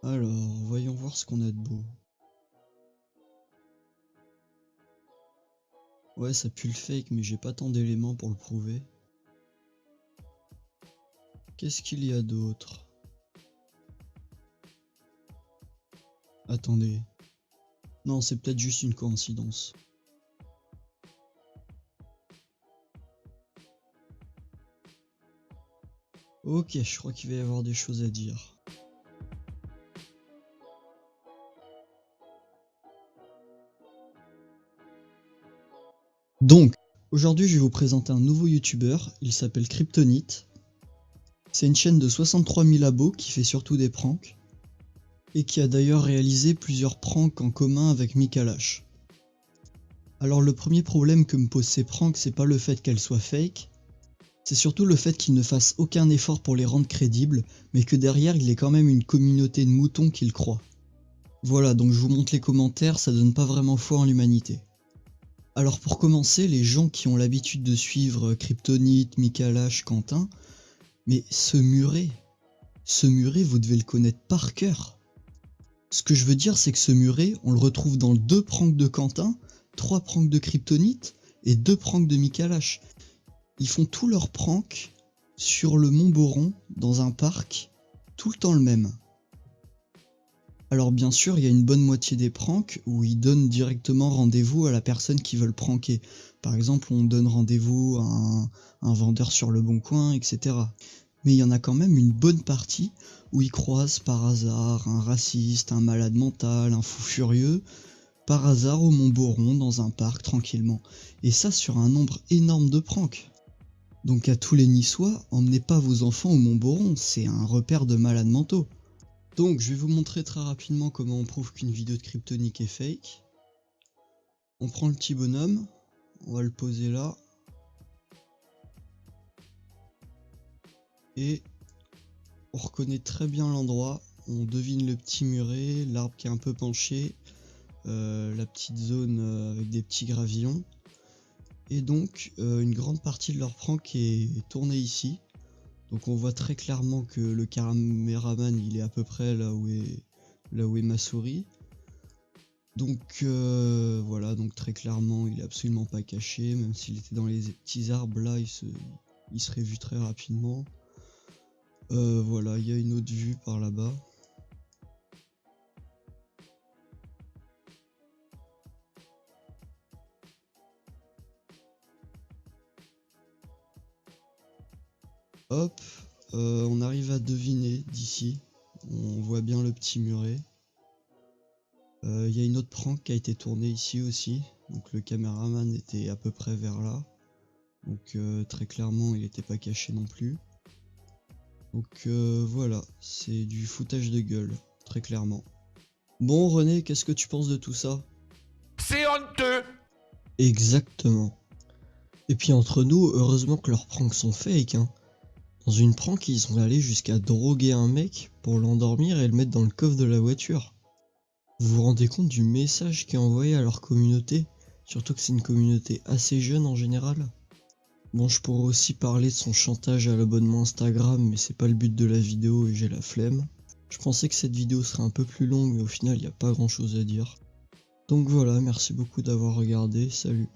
Alors, voyons voir ce qu'on a de beau. Ouais, ça pue le fake, mais j'ai pas tant d'éléments pour le prouver. Qu'est-ce qu'il y a d'autre? Attendez. Non, c'est peut-être juste une coïncidence. Ok, je crois qu'il va y avoir des choses à dire. Donc, aujourd'hui je vais vous présenter un nouveau youtubeur, il s'appelle Kryptonite. C'est une chaîne de 63 000 abos qui fait surtout des pranks. Et qui a d'ailleurs réalisé plusieurs pranks en commun avec Mikalash. Alors le premier problème que me posent ces pranks, c'est pas le fait qu'elles soient fake, c'est surtout le fait qu'il ne fasse aucun effort pour les rendre crédibles, mais que derrière il ait quand même une communauté de moutons qui le croient. Voilà, donc je vous montre les commentaires, ça donne pas vraiment foi en l'humanité. Alors pour commencer, les gens qui ont l'habitude de suivre Kryptonite, Mikalash, Quentin, mais ce muret, vous devez le connaître par cœur. Ce que je veux dire, c'est que ce muret, on le retrouve dans 2 pranks de Quentin, 3 pranks de Kryptonite et 2 pranks de Mikalash. Ils font tous leurs pranks sur le Mont Boron, dans un parc, tout le temps le même. Alors bien sûr, il y a une bonne moitié des pranks où ils donnent directement rendez-vous à la personne qui veut le pranker. Par exemple, on donne rendez-vous à un vendeur sur le Bon Coin, etc. Mais il y en a quand même une bonne partie où ils croisent par hasard un raciste, un malade mental, un fou furieux, par hasard au Mont Boron dans un parc tranquillement. Et ça sur un nombre énorme de pranks. Donc à tous les Niçois, emmenez pas vos enfants au Mont Boron, c'est un repère de malades mentaux. Donc je vais vous montrer très rapidement comment on prouve qu'une vidéo de Kryptonite est fake. On prend le petit bonhomme, on va le poser là. Et on reconnaît très bien l'endroit, on devine le petit muret, l'arbre qui est un peu penché, la petite zone avec des petits gravillons. Et donc une grande partie de leur prank est tournée ici. Donc on voit très clairement que le caméraman il est à peu près là où est ma souris. Donc voilà, donc très clairement il est absolument pas caché, même s'il était dans les petits arbres là il serait vu très rapidement. Voilà, il y a une autre vue par là-bas. Hop, on arrive à deviner d'ici. On voit bien le petit muret. Il y a une autre prank qui a été tournée ici aussi. Donc le caméraman était à peu près vers là. Donc très clairement il n'était pas caché non plus. Donc voilà, c'est du foutage de gueule, très clairement. Bon René, qu'est-ce que tu penses de tout ça? C'est honteux! Exactement. Et puis entre nous, heureusement que leurs pranks sont fake, hein. Dans une prank, ils sont allés jusqu'à droguer un mec pour l'endormir et le mettre dans le coffre de la voiture. Vous vous rendez compte du message qui est envoyé à leur communauté? Surtout que c'est une communauté assez jeune en général. Bon, je pourrais aussi parler de son chantage à l'abonnement Instagram, mais c'est pas le but de la vidéo et j'ai la flemme. Je pensais que cette vidéo serait un peu plus longue, mais au final, il n'y a pas grand chose à dire. Donc voilà, merci beaucoup d'avoir regardé, salut.